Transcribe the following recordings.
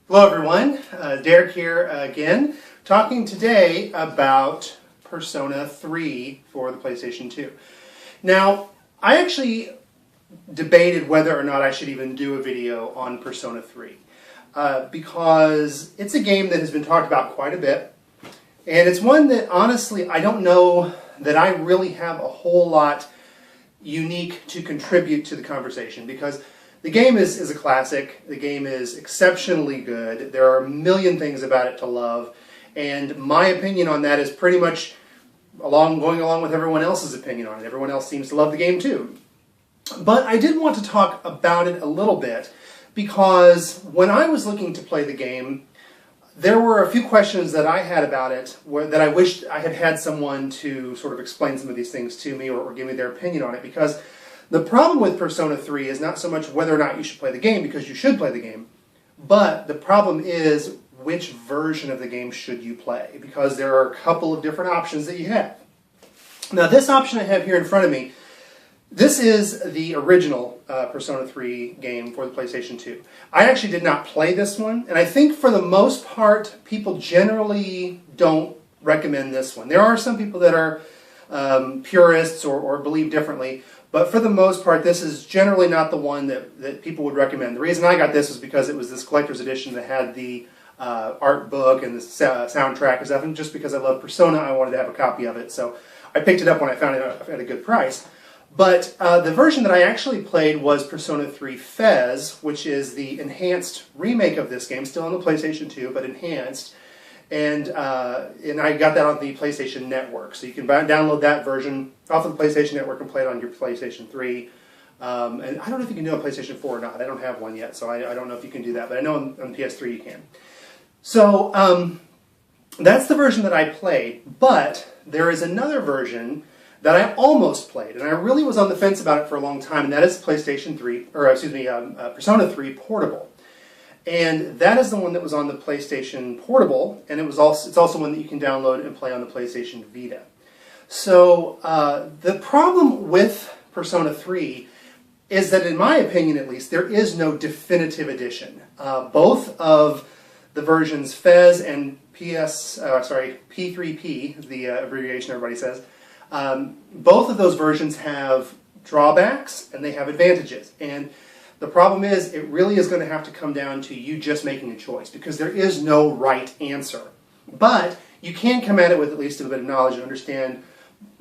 Hello everyone, Derek here again, talking today about Persona 3 for the PlayStation 2. Now, I actually debated whether or not I should even do a video on Persona 3 because it's a game that has been talked about quite a bit, and it's one that honestly I don't know that I really have a whole lot unique to contribute to the conversation, because the game is a classic. The game is exceptionally good. There are a million things about it to love, and my opinion on that is pretty much going along with everyone else's opinion on it. Everyone else seems to love the game too. But I did want to talk about it a little bit because when I was looking to play the game, there were a few questions that I had about it that I wished I had had someone to sort of explain some of these things to me or give me their opinion on it, because the problem with Persona 3 is not so much whether or not you should play the game, because you should play the game, but the problem is which version of the game should you play, because there are a couple of different options that you have. Now, this option I have here in front of me, this is the original Persona 3 game for the PlayStation 2. I actually did not play this one, and I think for the most part, people generally don't recommend this one. There are some people that are purists or believe differently, but for the most part, this is generally not the one that people would recommend. The reason I got this was because it was this collector's edition that had the art book and the soundtrack and stuff, and just because I love Persona, I wanted to have a copy of it, so I picked it up when I found it at a good price. But the version that I actually played was Persona 3 FES, which is the enhanced remake of this game, still on the PlayStation 2, but enhanced. And I got that on the PlayStation Network, so you can download that version off of the PlayStation Network and play it on your PlayStation 3. And I don't know if you can do it on PlayStation 4 or not. I don't have one yet, so I don't know if you can do that, but I know on PS3 you can. So that's the version that I played, but there is another version that I almost played, and I really was on the fence about it for a long time, and that is PlayStation 3, or excuse me, Persona 3 Portable. And that is the one that was on the PlayStation Portable, and it's also one that you can download and play on the PlayStation Vita. So the problem with Persona 3 is that, in my opinion at least, there is no definitive edition. Both of the versions FES and P3P, the abbreviation everybody says, both of those versions have drawbacks and they have advantages. And the problem is, it really is going to have to come down to you just making a choice, because there is no right answer. But you can come at it with at least a bit of knowledge and understand,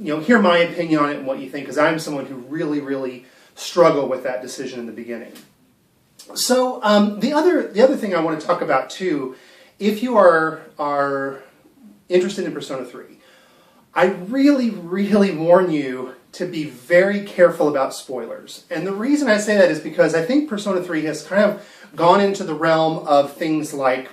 hear my opinion on it and what you think, because I'm someone who really, really struggled with that decision in the beginning. So the other thing I want to talk about too, if you are interested in Persona 3, I really, really warn you to be very careful about spoilers. And the reason I say that is because I think Persona 3 has kind of gone into the realm of things like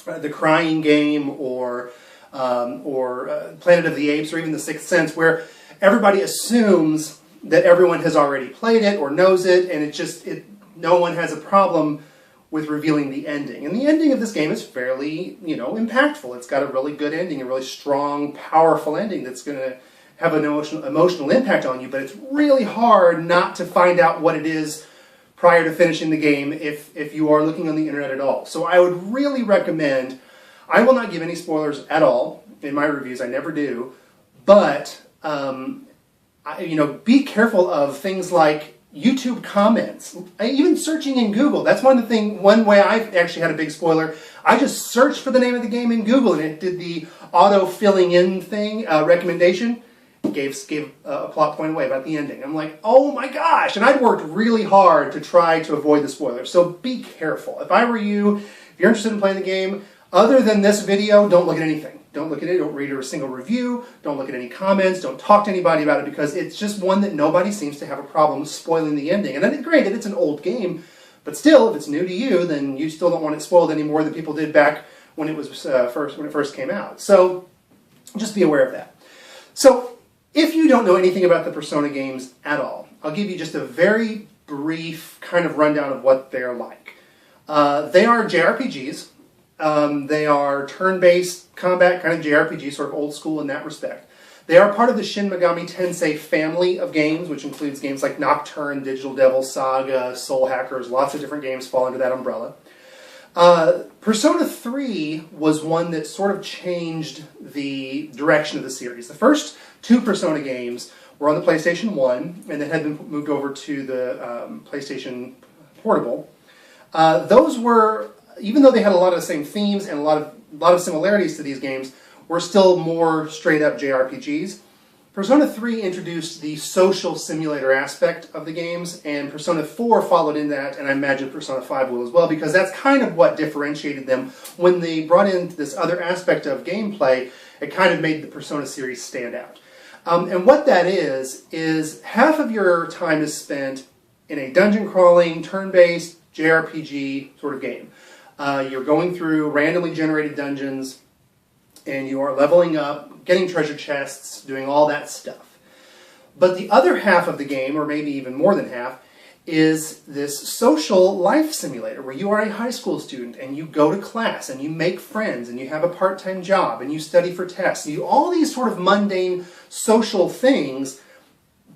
The Crying Game or Planet of the Apes or even The Sixth Sense, where everybody assumes that everyone has already played it or knows it, and no one has a problem with revealing the ending. And the ending of this game is fairly, impactful. It's got a really good ending, a really strong, powerful ending that's going to have an emotional impact on you, but it's really hard not to find out what it is prior to finishing the game if you are looking on the internet at all. So I would really recommend, I will not give any spoilers at all in my reviews, I never do, but be careful of things like YouTube comments, even searching in Google. That's one way I actually had a big spoiler. I just searched for the name of the game in Google, and it did the auto filling in thing, recommendation, gave a plot point away about the ending. I'm like, oh my gosh, and I'd worked really hard to try to avoid the spoilers. So be careful. If I were you, if you're interested in playing the game, other than this video, don't look at anything. Don't look at it, don't read a single review, don't look at any comments, don't talk to anybody about it, because it's just one that nobody seems to have a problem spoiling the ending. And then, granted, it's an old game, but still, if it's new to you, then you still don't want it spoiled any more than people did back when it was when it first came out. So just be aware of that. So if you don't know anything about the Persona games at all, I'll give you just a very brief kind of rundown of what they're like. They are JRPGs. They are turn-based combat kind of JRPG, sort of old school in that respect. They are part of the Shin Megami Tensei family of games, which includes games like Nocturne, Digital Devil, Saga, Soul Hackers. Lots of different games fall under that umbrella. Persona 3 was one that sort of changed the direction of the series. The first two Persona games were on the PlayStation 1 and then had been moved over to the PlayStation Portable. Those were, even though they had a lot of the same themes and a lot of similarities to these games, were still more straight up JRPGs. Persona 3 introduced the social simulator aspect of the games, and Persona 4 followed in that, and I imagine Persona 5 will as well, because that's kind of what differentiated them. When they brought in this other aspect of gameplay, it kind of made the Persona series stand out. And what that is half of your time is spent in a dungeon crawling, turn-based JRPG sort of game. You're going through randomly generated dungeons, and you are leveling up, getting treasure chests, doing all that stuff. But the other half of the game, or maybe even more than half, is this social life simulator where you are a high school student and you go to class and you make friends and you have a part-time job and you study for tests. You do all these sort of mundane social things,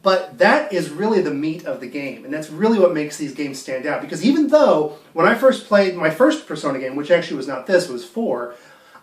but that is really the meat of the game, and that's really what makes these games stand out. Because even though when I first played my first Persona game, which actually was not this, was 4,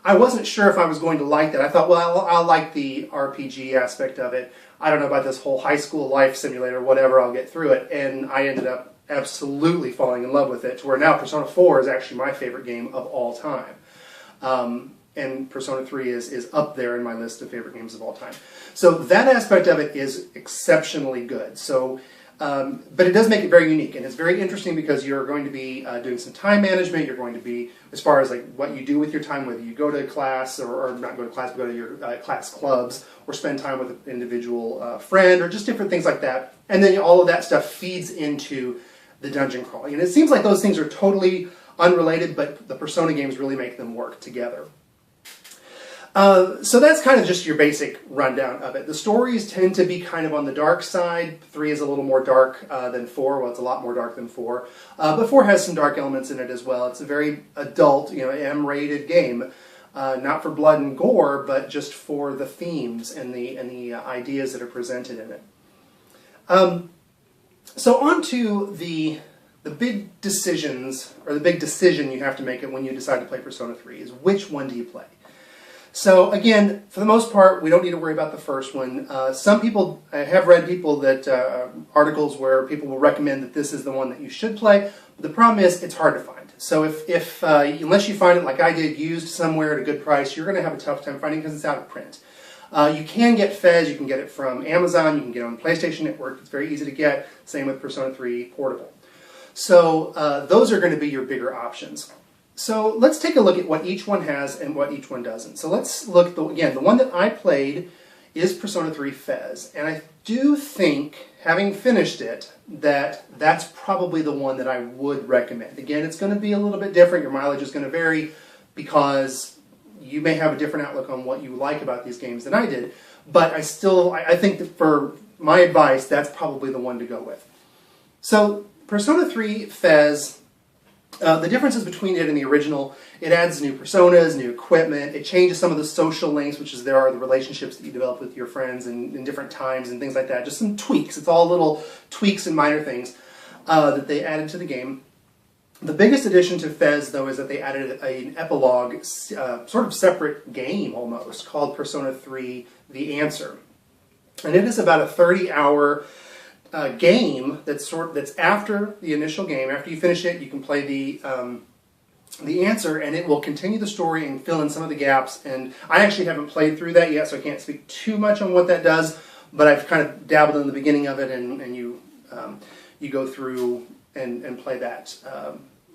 I wasn't sure if I was going to like that. I thought, well, I'll like the RPG aspect of it. I don't know about this whole high school life simulator, whatever, I'll get through it. And I ended up absolutely falling in love with it, to where now Persona 4 is actually my favorite game of all time. And Persona 3 is up there in my list of favorite games of all time. So that aspect of it is exceptionally good. So, but it does make it very unique, and it's very interesting because you're going to be doing some time management. You're going to be, as far as like what you do with your time, whether you go to class or not go to class, but go to your class clubs, or spend time with an individual friend, or just different things like that. And then all of that stuff feeds into the dungeon crawling. And it seems like those things are totally unrelated, but the Persona games really make them work together. So that's kind of just your basic rundown of it. The stories tend to be kind of on the dark side. 3 is a little more dark than 4. Well, it's a lot more dark than 4. But 4 has some dark elements in it as well. It's a very adult, M-rated game. Not for blood and gore, but just for the themes and the ideas that are presented in it. So on to the big decisions, or the big decision you have to make when you decide to play Persona 3 is, which one do you play? So again, for the most part, we don't need to worry about the first one. Some people, I have read articles where people will recommend that this is the one that you should play. But the problem is, it's hard to find. So if unless you find it like I did, used somewhere at a good price, you're going to have a tough time finding it because it's out of print. You can get Fez, you can get it from Amazon, you can get it on the PlayStation Network. It's very easy to get. Same with Persona 3 Portable. So those are going to be your bigger options. So let's take a look at what each one has and what each one doesn't. So let's look, again, the one that I played is Persona 3 Fez. And I do think, having finished it, that that's probably the one that I would recommend. Again, it's going to be a little bit different. Your mileage is going to vary because you may have a different outlook on what you like about these games than I did. But I think that for my advice, that's probably the one to go with. So Persona 3 Fez, the differences between it and the original, it adds new personas, new equipment, it changes some of the social links, which is there are the relationships that you develop with your friends in different times and things like that. Just some tweaks. It's all little tweaks and minor things that they added to the game. The biggest addition to Fez, though, is that they added an epilogue, sort of separate game almost, called Persona 3 The Answer. And it is about a 30-hour game that's after the initial game. After you finish it, you can play the answer, and it will continue the story and fill in some of the gaps. And I actually haven't played through that yet, so I can't speak too much on what that does. But I've kind of dabbled in the beginning of it, and you go through and play that.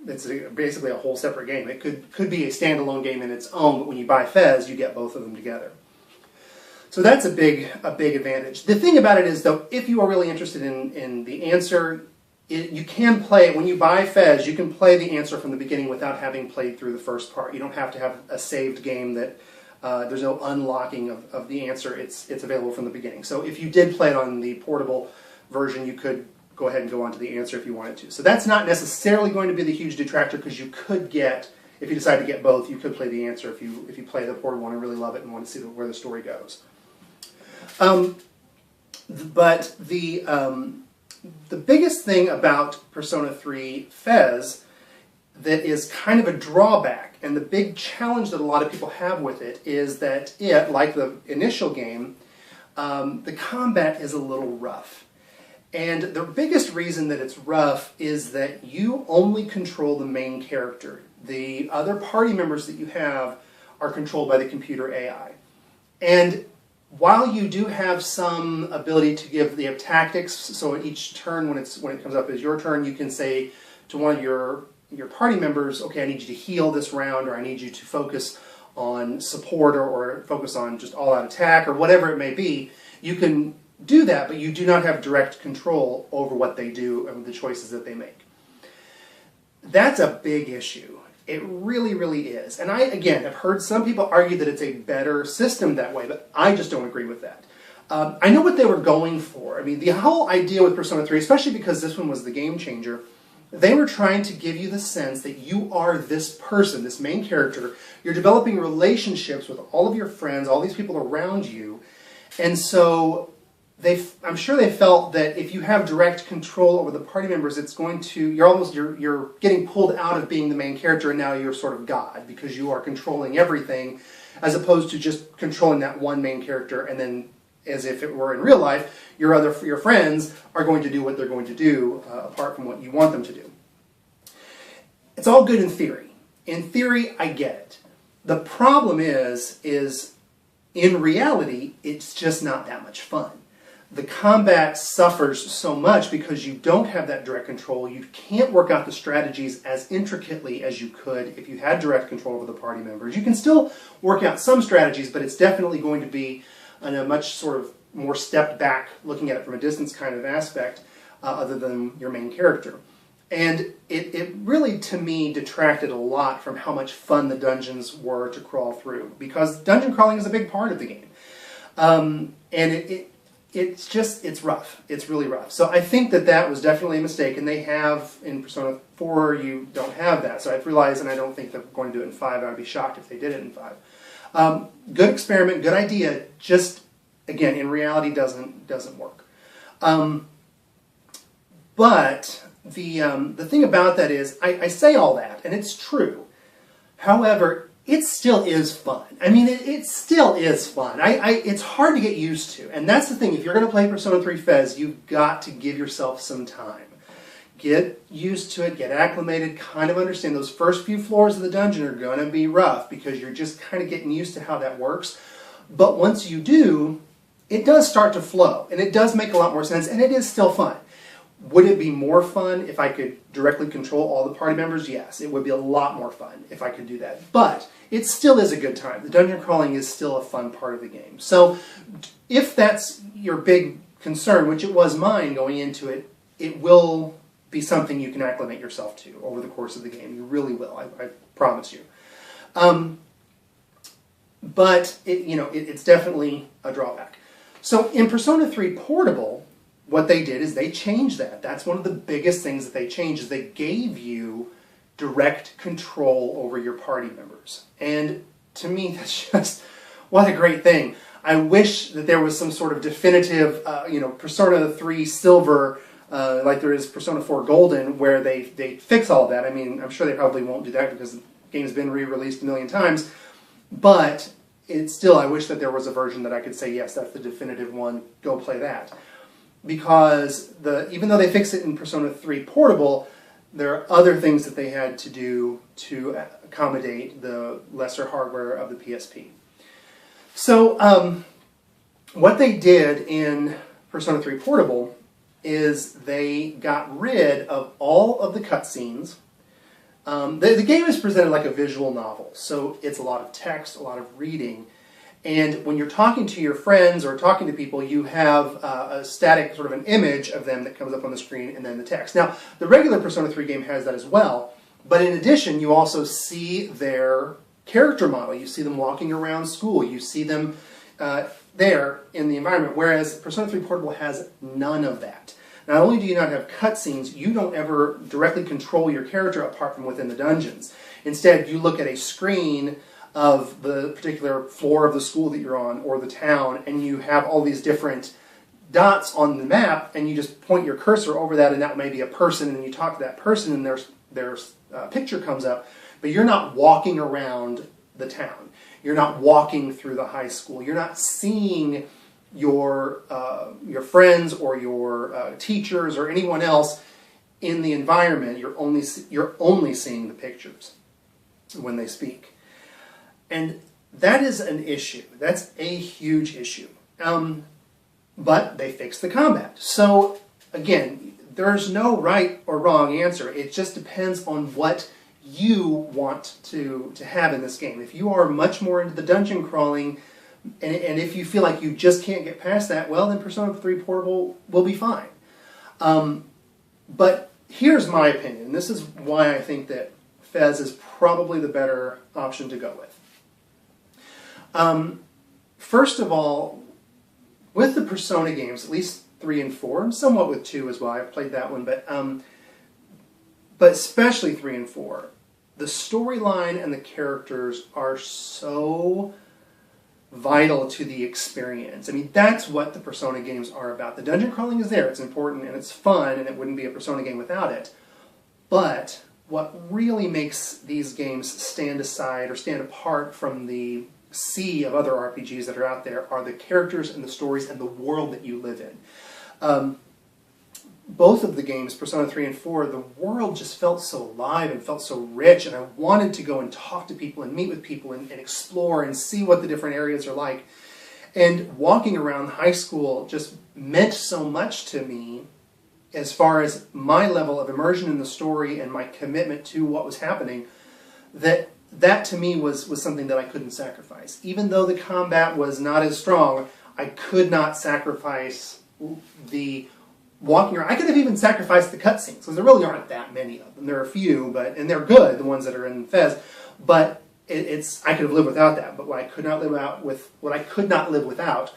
It's basically a whole separate game. It could be a standalone game in its own, but when you buy Fez, you get both of them together. So that's a big advantage. The thing about it is, though, if you are really interested in the answer, you can play it. When you buy Fez, you can play the answer from the beginning without having played through the first part. You don't have to have a saved game that there's no unlocking of the answer. It's available from the beginning. So if you did play it on the portable version, you could go ahead and go on to the answer if you wanted to. So that's not necessarily going to be the huge detractor, because you could get, if you decide to get both, you could play the answer if you play the portable one and really love it and want to see where the story goes. But the biggest thing about Persona 3 Fez that is kind of a drawback. And the big challenge that a lot of people have with it is that it, like the initial game, the combat is a little rough. And the biggest reason that it's rough is that you only control the main character. The other party members that you have are controlled by the computer AI. And while you do have some ability to give the tactics, so each turn when it comes up as your turn, you can say to one of your party members, okay, I need you to heal this round, or I need you to focus on support, or focus on just all-out attack, or whatever it may be. You can do that, but you do not have direct control over what they do and the choices that they make. That's a big issue. It really, really is. And I, again, have heard some people argue that it's a better system that way, but I just don't agree with that. I know what they were going for. I mean, the whole idea with Persona 3, especially because this one was the game changer, they were trying to give you the sense that you are this person, this main character. You're developing relationships with all of your friends, all these people around you. And so I'm sure they felt that if you have direct control over the party members, it's going to, you're getting pulled out of being the main character, and now you're sort of God, because you are controlling everything, as opposed to just controlling that one main character, and then, as if it were in real life, your friends are going to do what they're going to do, apart from what you want them to do. It's all good in theory. In theory, I get it. The problem is in reality, it's just not that much fun. The combat suffers so much because you don't have that direct control. You can't work out the strategies as intricately as you could if you had direct control over the party members. You can still work out some strategies, but it's definitely going to be in a much sort of more stepped back, looking at it from a distance kind of aspect, other than your main character. And it really, to me, detracted a lot from how much fun the dungeons were to crawl through, because dungeon crawling is a big part of the game. And it's rough. It's really rough. So I think that was definitely a mistake, and they have, in Persona 4, you don't have that. So I've realized, and I don't think they're going to do it in 5, I would be shocked if they did it in 5. Good experiment, good idea, just, again, in reality doesn't work. But the thing about that is, I say all that, and it's true. However, it still is fun. I mean, it still is fun. It's hard to get used to. And that's the thing. If you're going to play Persona 3 FES, you've got to give yourself some time. Get used to it, get acclimated, kind of understand those first few floors of the dungeon are going to be rough because you're just kind of getting used to how that works. But once you do, it does start to flow, and it does make a lot more sense, and it is still fun. Would it be more fun if I could directly control all the party members? Yes, it would be a lot more fun if I could do that. But it still is a good time. The dungeon crawling is still a fun part of the game. So if that's your big concern, which it was mine going into it, it will be something you can acclimate yourself to over the course of the game. You really will, I promise you. But it's definitely a drawback. So in Persona 3 Portable, what they did is they changed that. That's one of the biggest things that they changed, is they gave you direct control over your party members. And to me, that's just, what a great thing. I wish that there was some sort of definitive, Persona 3 Silver, like there is Persona 4 Golden, where they fix all of that. I mean, I'm sure they probably won't do that because the game's been re-released a million times. But it's still, I wish that there was a version that I could say, yes, that's the definitive one, go play that. Because even though they fixed it in Persona 3 Portable, there are other things that they had to do to accommodate the lesser hardware of the PSP. So what they did in Persona 3 Portable is they got rid of all of the cutscenes. The game is presented like a visual novel, so it's a lot of text, a lot of reading. And when you're talking to your friends or talking to people, you have a static sort of an image of them that comes up on the screen and then the text. Now, the regular Persona 3 game has that as well, but in addition, you also see their character model. You see them walking around school. You see them there in the environment, whereas Persona 3 Portable has none of that. Not only do you not have cutscenes, you don't ever directly control your character apart from within the dungeons. Instead, you look at a screen of the particular floor of the school that you're on, or the town, and you have all these different dots on the map, and you just point your cursor over that, and that may be a person, and you talk to that person, and picture comes up, but you're not walking around the town. You're not walking through the high school. You're not seeing your friends or your teachers or anyone else in the environment. You're only seeing the pictures when they speak, and that is an issue. That's a huge issue. But they fixed the combat. So again, there's no right or wrong answer. It just depends on what you want to have in this game. If you are much more into the dungeon crawling, and if you feel like you just can't get past that, well, then Persona 3 Portable will be fine. But here's my opinion. This is why I think that Fez is probably the better option to go with. First of all, with the Persona games, at least 3 and 4, and somewhat with 2 as well, I've played that one, but especially 3 and 4, the storyline and the characters are so vital to the experience. I mean, that's what the Persona games are about. The dungeon crawling is there, it's important and it's fun, and it wouldn't be a Persona game without it. But what really makes these games stand aside or stand apart from the sea of other RPGs that are out there are the characters and the stories and the world that you live in. Both of the games, Persona 3 and 4, the world just felt so alive and felt so rich, and I wanted to go and talk to people and meet with people and explore and see what the different areas are like. And walking around high school just meant so much to me as far as my level of immersion in the story and my commitment to what was happening, that to me was something that I couldn't sacrifice. Even though the combat was not as strong, I could not sacrifice the walking around. I could have even sacrificed the cutscenes, because there really aren't that many of them. There are a few, and they're good, the ones that are in Fez, but I could have lived without that. But what I could not live without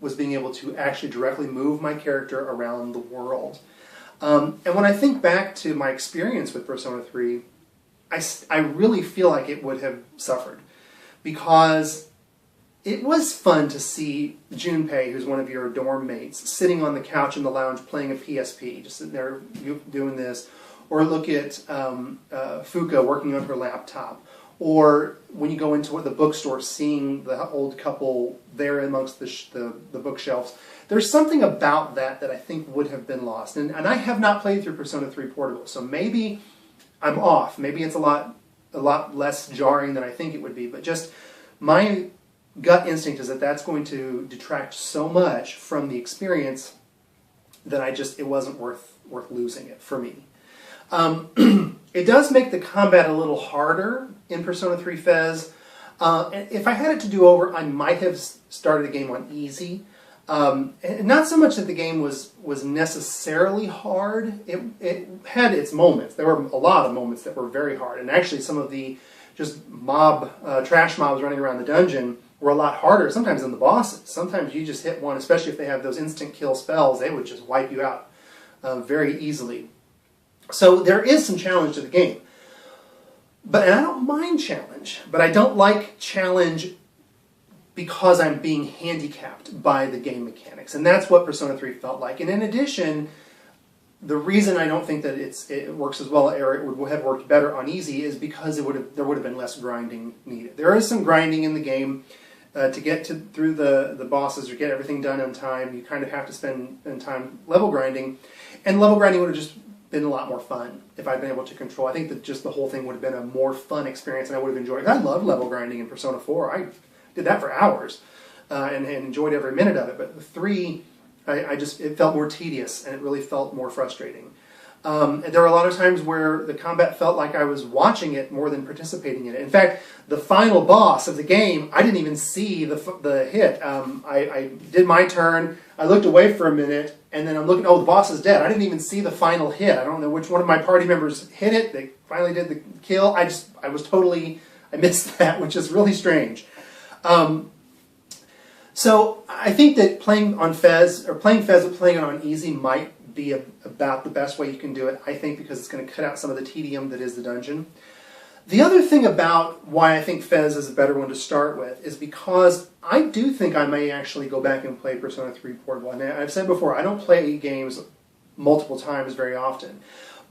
was being able to actually directly move my character around the world. And when I think back to my experience with Persona 3, I really feel like it would have suffered, because it was fun to see Junpei, who's one of your dorm mates, sitting on the couch in the lounge playing a PSP, just sitting there doing this, or look at Fuka working on her laptop, or when you go into the bookstore, seeing the old couple there amongst the bookshelves. There's something about that I think would have been lost, and I have not played through Persona 3 Portable, so maybe I'm off. Maybe it's a lot less jarring than I think it would be, but just my gut instinct is that that's going to detract so much from the experience that it wasn't worth losing it for me. It does make the combat a little harder in Persona 3 Fez. If I had it to do over, I might have started the game on easy. And not so much that the game was necessarily hard. It had its moments. There were a lot of moments that were very hard, and actually some of the just trash mobs running around the dungeon were a lot harder sometimes than the bosses. Sometimes you just hit one, especially if they have those instant kill spells, they would just wipe you out very easily. So there is some challenge to the game. And I don't mind challenge, but I don't like challenge because I'm being handicapped by the game mechanics. And that's what Persona 3 felt like. And in addition, the reason I don't think that it works as well, or it would have worked better on easy, is because there would have been less grinding needed. There is some grinding in the game to get through the bosses or get everything done on time. You kind of have to spend time level grinding. And level grinding would have just been a lot more fun if I'd been able to control. I think that just the whole thing would have been a more fun experience, and I would have enjoyed it. I love level grinding in Persona 4. I did that for hours and enjoyed every minute of it. But 3, it felt more tedious, and it really felt more frustrating. And there were a lot of times where the combat felt like I was watching it more than participating in it. In fact, the final boss of the game, I didn't even see the hit. I did my turn, I looked away for a minute, and then I'm looking, oh, the boss is dead. I didn't even see the final hit. I don't know which one of my party members hit it. They finally did the kill. I missed that, which is really strange. So I think that playing Fez but playing it on easy might be about the best way you can do it, I think, because it's going to cut out some of the tedium that is the dungeon. The other thing about why I think Fez is a better one to start with is because I do think I may actually go back and play Persona 3 Portable. And I've said before, I don't play games multiple times very often.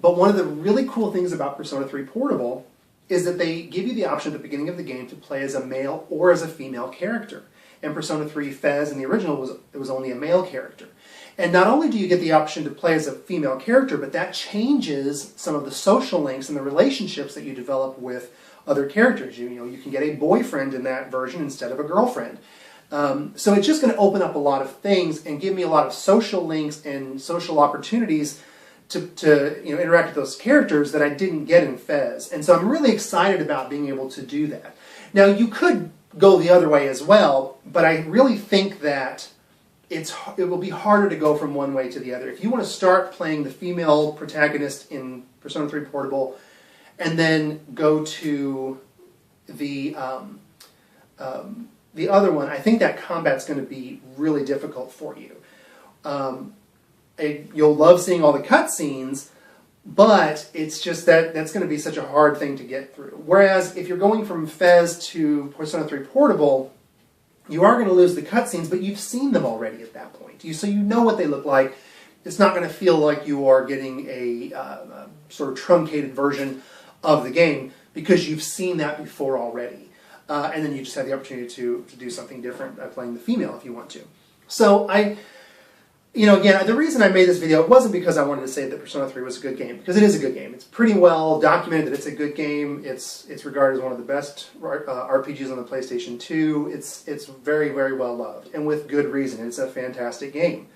But one of the really cool things about Persona 3 Portable is that they give you the option at the beginning of the game to play as a male or as a female character. And Persona 3 Fez in the original was only a male character. And not only do you get the option to play as a female character, but that changes some of the social links and the relationships that you develop with other characters. You know, you can get a boyfriend in that version instead of a girlfriend. So it's just going to open up a lot of things and give me a lot of social links and social opportunities to interact with those characters that I didn't get in Fez. And so I'm really excited about being able to do that. Now, you could go the other way as well, but I really think that it will be harder to go from one way to the other. If you want to start playing the female protagonist in Persona 3 Portable and then go to the other one, I think that combat's going to be really difficult for you. You'll love seeing all the cutscenes, but it's just that's going to be such a hard thing to get through. Whereas if you're going from Fez to Persona 3 Portable, you are going to lose the cutscenes, but you've seen them already at that point. So you know what they look like. It's not going to feel like you are getting a sort of truncated version of the game because you've seen that before already. And then you just have the opportunity to do something different by playing the female if you want to. So again, the reason I made this video, it wasn't because I wanted to say that Persona 3 was a good game, because it is a good game. It's pretty well documented that it's a good game. It's regarded as one of the best RPGs on the PlayStation 2. It's very, very well loved, and with good reason. It's a fantastic game.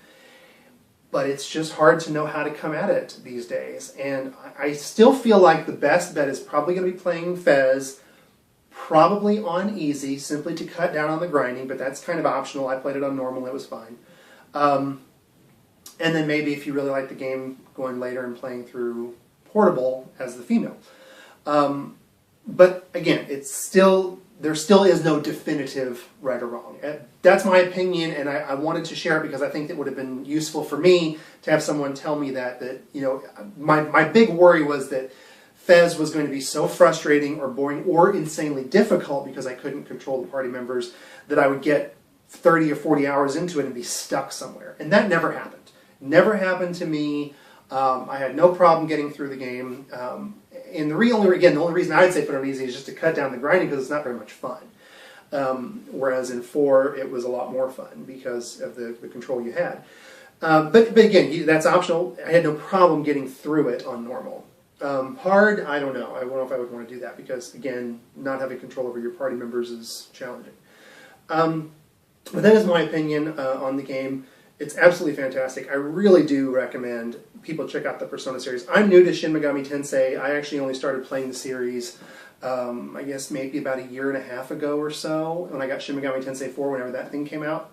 But it's just hard to know how to come at it these days. And I still feel like the best bet is probably going to be playing Fez, probably on easy, simply to cut down on the grinding, but that's kind of optional. I played it on normal, it was fine. And then maybe if you really like the game, going later and playing through Portable as the female. But again, there still is no definitive right or wrong. That's my opinion, and I wanted to share it because I think it would have been useful for me to have someone tell me that my big worry was that Fez was going to be so frustrating or boring or insanely difficult because I couldn't control the party members that I would get 30 or 40 hours into it and be stuck somewhere. And that never happened. Never happened to me. I had no problem getting through the game. And the only reason I'd say put it on easy is just to cut down the grinding because it's not very much fun. Whereas in 4, it was a lot more fun because of the control you had. But again, that's optional. I had no problem getting through it on normal. Hard, I don't know. I don't know if I would want to do that because, again, not having control over your party members is challenging. But that is my opinion on the game. It's absolutely fantastic. I really do recommend people check out the Persona series. I'm new to Shin Megami Tensei. I actually only started playing the series, I guess maybe about a year and a half ago or so, when I got Shin Megami Tensei 4, whenever that thing came out.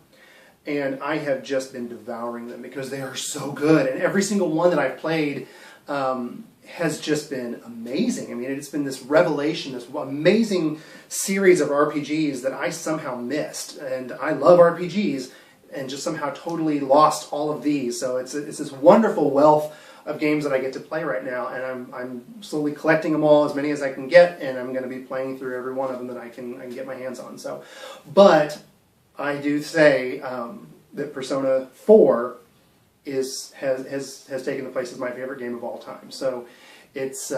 And I have just been devouring them because they are so good. And every single one that I've played has just been amazing. I mean, it's been this revelation, this amazing series of RPGs that I somehow missed. And I love RPGs, and just somehow totally lost all of these. So it's this wonderful wealth of games that I get to play right now, and I'm slowly collecting them all, as many as I can get, and I'm going to be playing through every one of them that I can get my hands on. So, but I do say that Persona 4 has taken the place as my favorite game of all time. So it's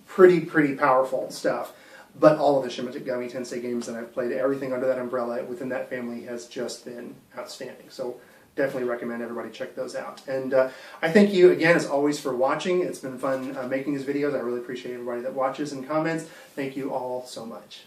pretty powerful stuff. But all of the Shin Megami Tensei games that I've played, everything under that umbrella within that family has just been outstanding. So definitely recommend everybody check those out. And I thank you again, as always, for watching. It's been fun making these videos. I really appreciate everybody that watches and comments. Thank you all so much.